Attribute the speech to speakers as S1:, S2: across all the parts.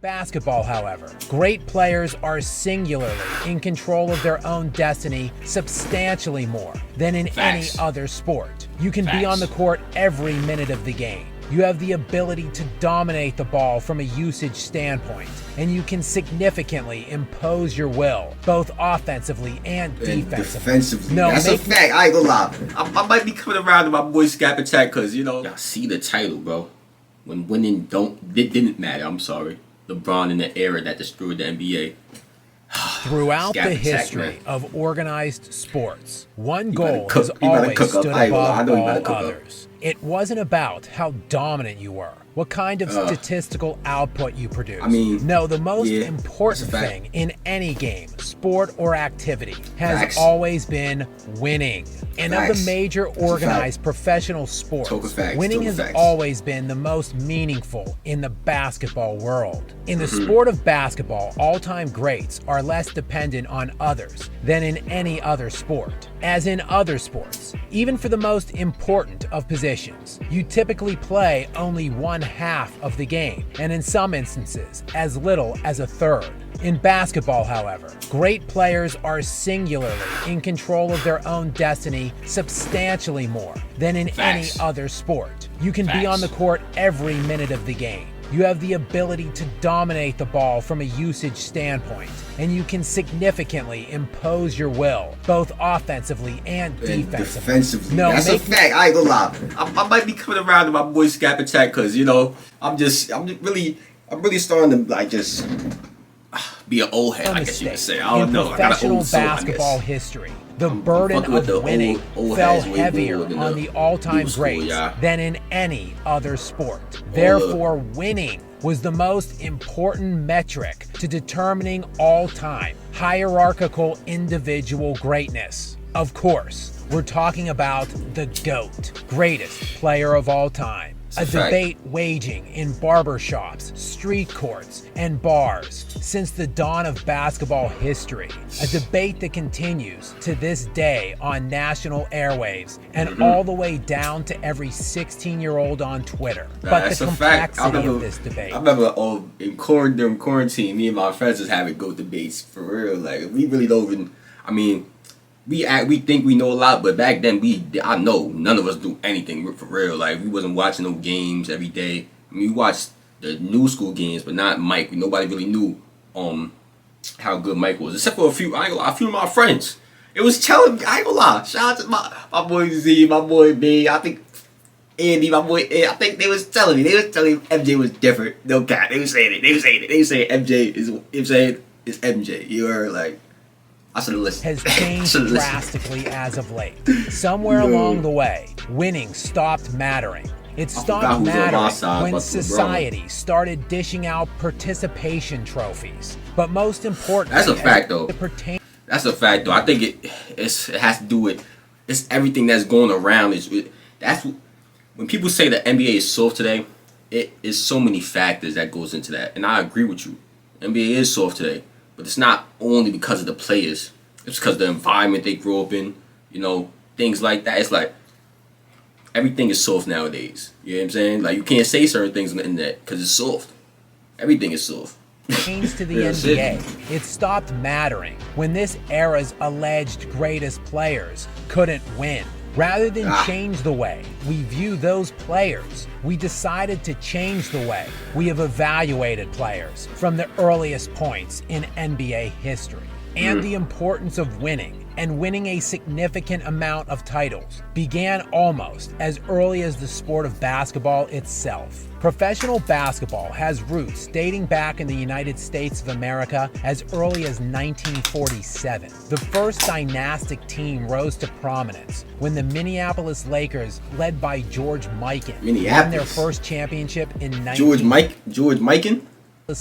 S1: Basketball, however, great players are singularly in control of their own destiny substantially more than in any other sport. You can be on the court every minute of the game. You have the ability to dominate the ball from a usage standpoint, and you can significantly impose your will, both offensively and defensively.
S2: No, that's a fact. I ain't gonna lie. I might be coming around to my boy Scap Attack because, I see the title, bro. When winning didn't matter, I'm sorry. LeBron in the era that destroyed the NBA.
S1: Throughout the history of organized sports, one goal has always stood above all others. It wasn't about how dominant you were, what kind of statistical output you produced. No, the most important thing in any game, sport, or activity has always been winning. And of the major organized professional sports, winning has always been the most meaningful in the basketball world. In the sport of basketball, all-time greats are less dependent on others than in any other sport. As in other sports, even for the most important of positions, you typically play only one half of the game, and in some instances, as little as a third. In basketball, however, great players are singularly in control of their own destiny substantially more than in any other sport. You can be on the court every minute of the game. You have the ability to dominate the ball from a usage standpoint, and you can significantly impose your will, both offensively and defensively. No,
S2: that's a fact. I ain't gonna lie. I might be coming around to my boy Scap Attack because, I'm really starting to just be an old head, I guess you could say. I don't know. I got an old soul,
S1: basketball history, the burden of winning fell heavier on the all-time greats than in any other sport. Therefore, winning was the most important metric to determining all-time hierarchical individual greatness. Of course, we're talking about the GOAT, greatest player of all time. A debate waging in barbershops, street courts, and bars since the dawn of basketball history. A debate that continues to this day on national airwaves and all the way down to every 16-year-old on Twitter. But the complexity of this debate.
S2: I remember during quarantine, me and my friends was having GOAT debates for real. Like, we really don't even, we think we know a lot, but back then I know none of us do anything for real. Like, we wasn't watching no games every day. We watched the new school games, but not Mike. Nobody really knew how good Mike was, except for a few of my friends. It was telling me, I ain't gonna lie. Shout out to my boy Z, my boy B. I think Andy, my boy Ed. I think they was telling me MJ was different. No cap. They was saying it. They was saying MJ is MJ. You were like, I should have listened.
S1: Has changed drastically as of late. Somewhere along the way, winning stopped mattering. It stopped mattering when society started dishing out participation trophies. But most importantly,
S2: that's a fact though. That's a fact though. I think it has to do with everything that's going around. When people say the NBA is soft today, it is so many factors that goes into that, and I agree with you. NBA is soft today. But it's not only because of the players. It's because of the environment they grew up in. Things like that. It's like everything is soft nowadays. You know what I'm saying? Like, you can't say certain things on the internet because it's soft. Everything is soft.
S1: Changed to the NBA. It stopped mattering when this era's alleged greatest players couldn't win. Rather than change the way we view those players, we decided to change the way we have evaluated players from the earliest points in NBA history. And the importance of winning, and winning a significant amount of titles, began almost as early as the sport of basketball itself. Professional basketball has roots dating back in the United States of America as early as 1947. The first dynastic team rose to prominence when the Minneapolis Lakers, led by George Mikan, won their first championship in
S2: George Mikan?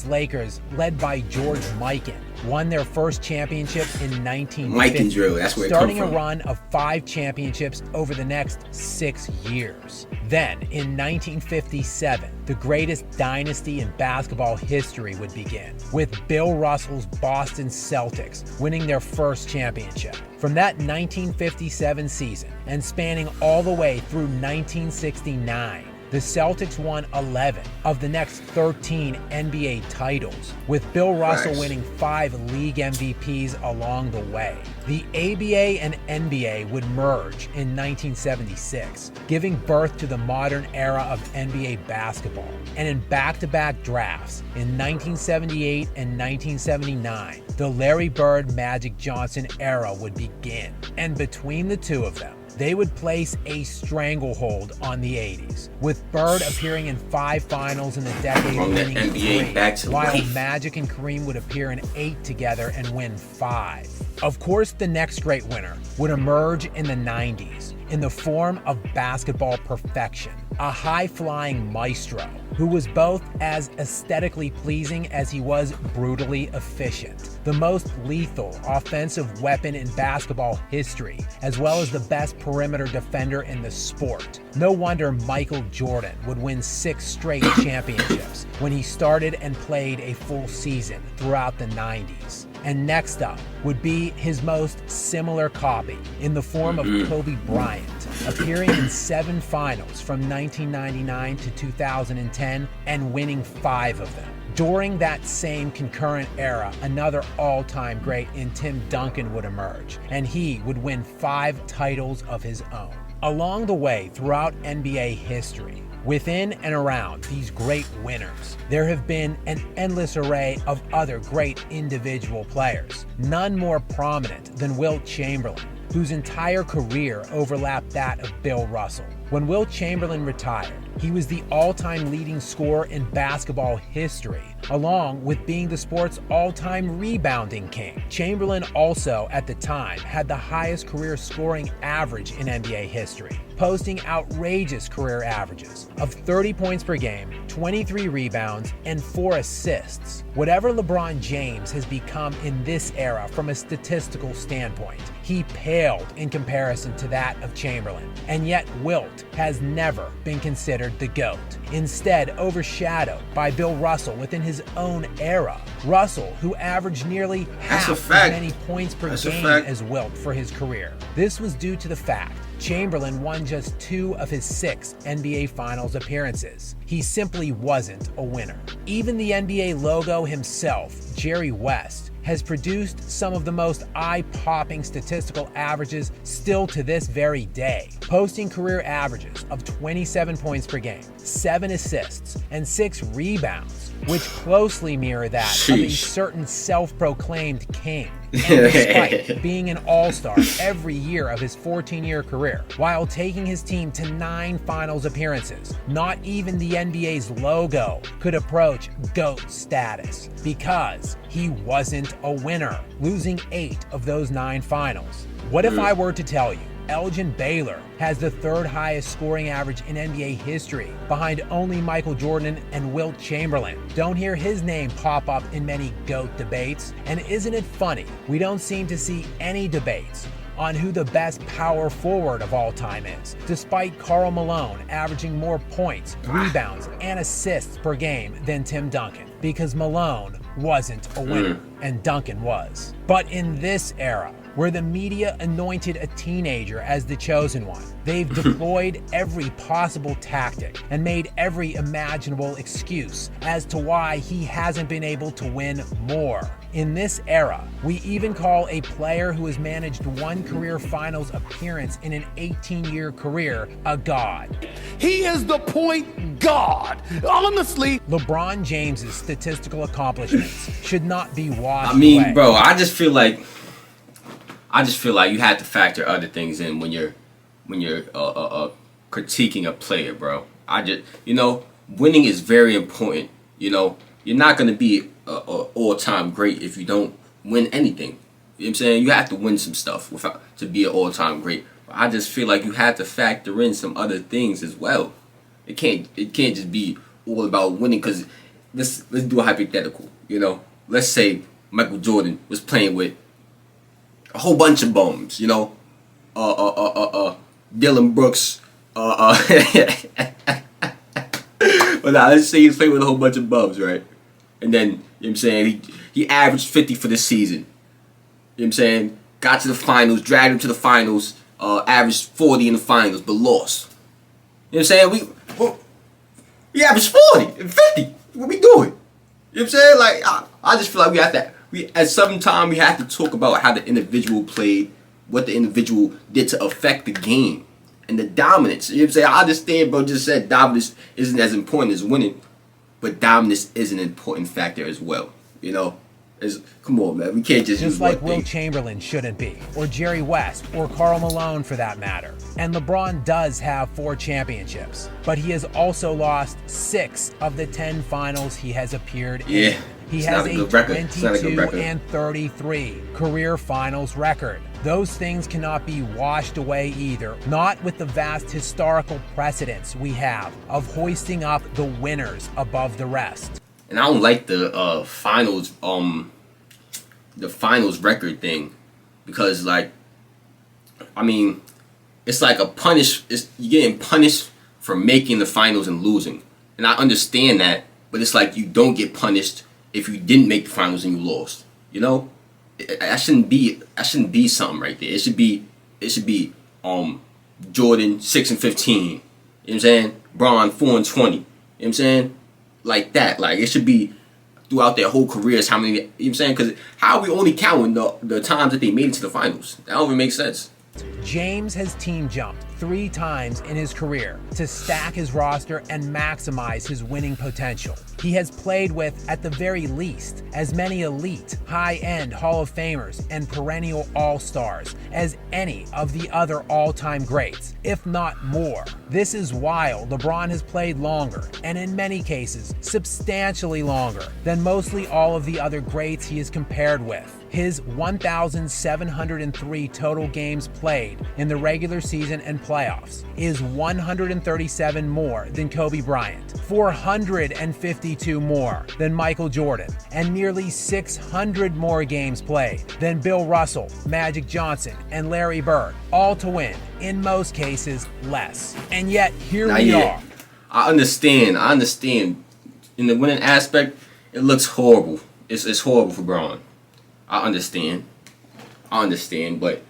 S1: Lakers, led by George Mikan, won their first championship in 1950, starting a run of 5 championships over the next 6 years. Then, in 1957, the greatest dynasty in basketball history would begin, with Bill Russell's Boston Celtics winning their first championship. From that 1957 season, and spanning all the way through 1969, The Celtics won 11 of the next 13 NBA titles, with Bill Russell winning 5 league MVPs along the way. The ABA and NBA would merge in 1976, giving birth to the modern era of NBA basketball. And in back-to-back drafts in 1978 and 1979, the Larry Bird Magic Johnson era would begin. And between the two of them, they would place a stranglehold on the 80s, with Bird appearing in 5 finals in the decade,
S2: from the NBA back to
S1: while
S2: life.
S1: Magic and Kareem would appear in 8 together and win 5. Of course, the next great winner would emerge in the 90s in the form of basketball perfection, a high-flying maestro who was both as aesthetically pleasing as he was brutally efficient, the most lethal offensive weapon in basketball history, as well as the best perimeter defender in the sport. No wonder Michael Jordan would win 6 straight championships when he started and played a full season throughout the 90s. And next up would be his most similar copy in the form of Kobe Bryant, appearing in 7 finals from 1999 to 2010 and winning 5 of them. During that same concurrent era, another all-time great in Tim Duncan would emerge, and he would win 5 titles of his own. Along the way throughout NBA history, within and around these great winners, there have been an endless array of other great individual players, none more prominent than Wilt Chamberlain, whose entire career overlapped that of Bill Russell. When Wilt Chamberlain retired, he was the all-time leading scorer in basketball history, along with being the sport's all-time rebounding king. Chamberlain also, at the time, had the highest career scoring average in NBA history, posting outrageous career averages of 30 points per game, 23 rebounds, and 4 assists. Whatever LeBron James has become in this era from a statistical standpoint, he paled in comparison to that of Chamberlain. And yet Wilt has never been considered the GOAT, instead overshadowed by Bill Russell within his own era. Russell, who averaged nearly half as many points per game as Wilt for his career. This was due to the fact Chamberlain won just 2 of his 6 NBA Finals appearances. He simply wasn't a winner. Even the NBA logo himself, Jerry West, has produced some of the most eye-popping statistical averages still to this very day, posting career averages of 27 points per game, 7 assists, and 6 rebounds, which closely mirror that of a certain self-proclaimed king. And despite being an all-star every year of his 14-year career, while taking his team to 9 finals appearances, not even the NBA's logo could approach GOAT status because he wasn't a winner, losing 8 of those 9 finals. What if I were to tell you Elgin Baylor has the 3rd highest scoring average in NBA history, behind only Michael Jordan and Wilt Chamberlain? Don't hear his name pop up in many GOAT debates. And isn't it funny, we don't seem to see any debates on who the best power forward of all time is, despite Karl Malone averaging more points, rebounds, and assists per game than Tim Duncan, because Malone wasn't a winner and Duncan was. But in this era, where the media anointed a teenager as the chosen one, they've deployed every possible tactic and made every imaginable excuse as to why he hasn't been able to win more. In this era, we even call a player who has managed 1 career finals appearance in an 18-year career a god.
S3: He is the point god. Honestly,
S1: LeBron James's statistical accomplishments should not be washed
S2: away.
S1: Bro,
S2: I just feel like you have to factor other things in when you're critiquing a player, bro. Winning is very important. You're not gonna be a all-time great if you don't win anything. You know what I'm saying? You have to win some stuff to be an all-time great. But I just feel like you have to factor in some other things as well. It can't just be all about winning. Cause let's do a hypothetical. Let's say Michael Jordan was playing with a whole bunch of bums, Dylan Brooks, but now let's say he's playing with a whole bunch of bums, right? And then, you know what I'm saying, he averaged 50 for the season. You know what I'm saying? Got to the finals, dragged him to the finals, averaged 40 in the finals, but lost. You know what I'm saying? He averaged 40 and 50. What we doing? You know what I'm saying? Like, I just feel like we have to, at some time, we have to talk about how the individual played, what the individual did to affect the game, and the dominance. You know what I'm saying? I understand, bro, just said dominance isn't as important as winning, but dominance is an important factor as well. You know? Come on, man. We can't just
S1: like Will Chamberlain shouldn't be, or Jerry West, or Karl Malone for that matter. And LeBron does have 4 championships, but he has also lost 6 of the 10 finals he has appeared in. He has a 22 and 33 career finals record. Those things cannot be washed away either, not with the vast historical precedents we have of hoisting up the winners above the rest.
S2: And I don't like the finals record thing, because, like, I mean, it's like you're getting punished for making the finals and losing. And I understand that, but it's like you don't get punished if you didn't make the finals and you lost. You know? That shouldn't be something right there. It should be Jordan 6 and 15. You know what I'm saying? Bron 4 and 20. You know what I'm saying? Like that. Like, it should be throughout their whole careers how many, you know what I'm saying? Because how are we only counting the times that they made it to the finals? That don't even make sense.
S1: James has team jumped 3 times in his career to stack his roster and maximize his winning potential. He has played with, at the very least, as many elite, high-end Hall of Famers and perennial all-stars as any of the other all-time greats, if not more. This is while LeBron has played longer, and in many cases, substantially longer, than mostly all of the other greats he is compared with. His 1,703 total games played in the regular season and playoffs is 137 more than Kobe Bryant, 452 more than Michael Jordan, and nearly 600 more games played than Bill Russell, Magic Johnson, and Larry Bird, all to win, in most cases, less. And yet, here we are.
S2: I understand. In the winning aspect, it looks horrible. It's horrible for Bron. I understand, but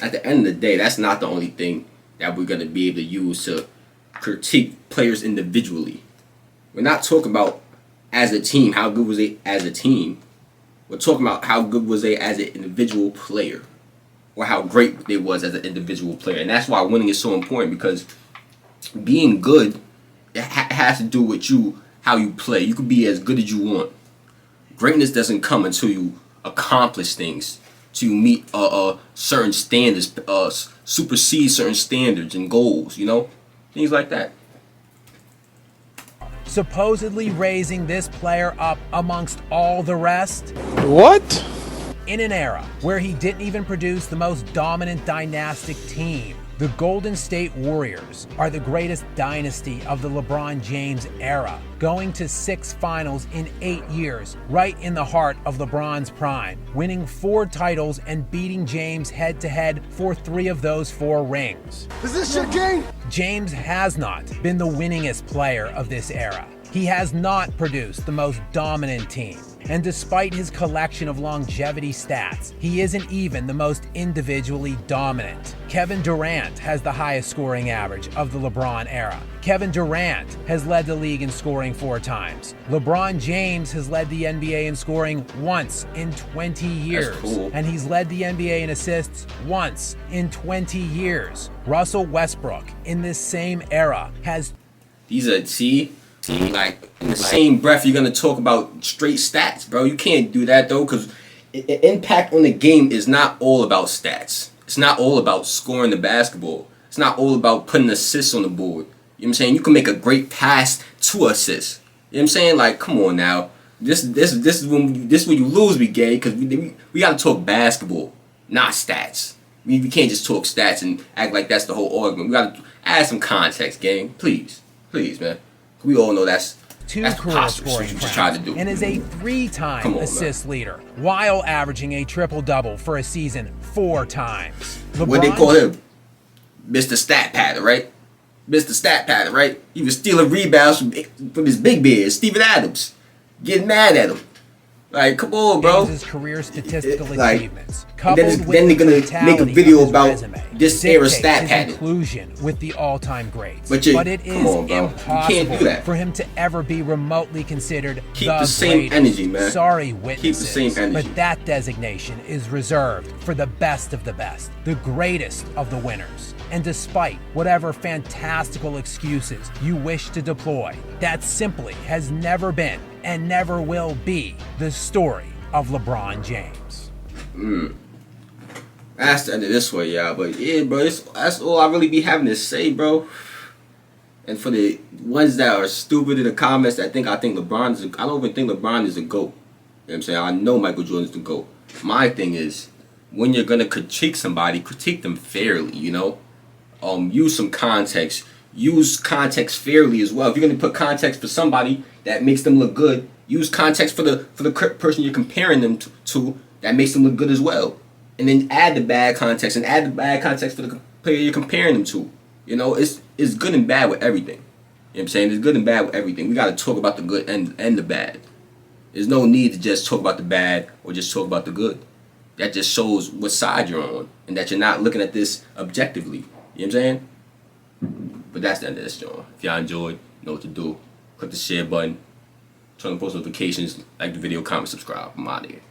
S2: at the end of the day, that's not the only thing that we're going to be able to use to critique players individually. We're not talking about as a team, how good was they as a team. We're talking about how good was they as an individual player, or how great they was as an individual player. And that's why winning is so important, because being good, it has to do with how you play. You can be as good as you want. Greatness doesn't come until you accomplish things, to meet certain standards, supersede certain standards and goals, you know, things like that.
S1: Supposedly raising this player up amongst all the rest.
S3: What?
S1: In an era where he didn't even produce the most dominant dynastic team. The Golden State Warriors are the greatest dynasty of the LeBron James era, going to 6 finals in 8 years, right in the heart of LeBron's prime, winning 4 titles and beating James head-to-head for 3 of those 4 rings.
S3: Is this your game?
S1: James has not been the winningest player of this era. He has not produced the most dominant team. And despite his collection of longevity stats, he isn't even the most individually dominant. Kevin Durant has the highest scoring average of the LeBron era. Kevin Durant has led the league in scoring 4 times. LeBron James has led the NBA in scoring once in 20 years.
S2: That's cool.
S1: And he's led the NBA in assists once in 20 years. Russell Westbrook, in this same era, has...
S2: These are, see, like, in the same breath, you're going to talk about straight stats, bro. You can't do that, though, because impact on the game is not all about stats. It's not all about scoring the basketball. It's not all about putting assists on the board. You know what I'm saying? You can make a great pass to assist. You know what I'm saying? Like, come on now. This is when you lose me, gay, because we got to talk basketball, not stats. We can't just talk stats and act like that's the whole argument. We got to add some context, gang. Please, man. We all know that's
S1: 2 career scoring crowns and is a 3-time assist leader, while averaging a triple-double for a season 4 times.
S2: What they call him? Mr. Stat Pattern, right? Mr. Stat Pattern, right? He was stealing rebounds from his big beard, Steven Adams. Getting mad at him. You know Like, come on, bro.
S1: James's career statistical
S2: Like,
S1: achievements,
S2: and
S1: coupled
S2: then
S1: with
S2: they're
S1: the
S2: gonna make a
S1: totality
S2: video
S1: of his
S2: about
S1: resume,
S2: this era
S1: dictates
S2: stat
S1: his
S2: pattern.
S1: inclusion with the all-time greats.
S2: But it
S1: is
S2: on, bro.
S1: impossible
S2: You can't do that.
S1: for him to ever be remotely considered
S2: Keep
S1: the
S2: the same
S1: greatest.
S2: energy, man.
S1: Sorry, witnesses.
S2: Keep the same energy.
S1: But that designation is reserved for the best of the best, the greatest of the winners. And despite whatever fantastical excuses you wish to deploy, that simply has never been and never will be the story of LeBron James.
S2: That's the end of this one, y'all. But yeah, bro, that's all I really be having to say, bro. And for the ones that are stupid in the comments that I think LeBron is I don't even think LeBron is a GOAT. You know what I'm saying? I know Michael Jordan is the GOAT. My thing is, when you're gonna critique somebody, critique them fairly, you know? Use some context. Use context fairly as well. If you're gonna put context for somebody that makes them look good, use context for the person you're comparing them to that makes them look good as well. And then add the bad context and add the bad context for the player you're comparing them to. You know, it's good and bad with everything. You know what I'm saying? It's good and bad with everything. We gotta talk about the good and the bad. There's no need to just talk about the bad or just talk about the good. That just shows what side you're on and that you're not looking at this objectively. You know what I'm saying? But that's the end of this, John. If y'all enjoyed, know what to do. Click the share button. Turn on post notifications. Like the video, comment, subscribe. I'm out of here.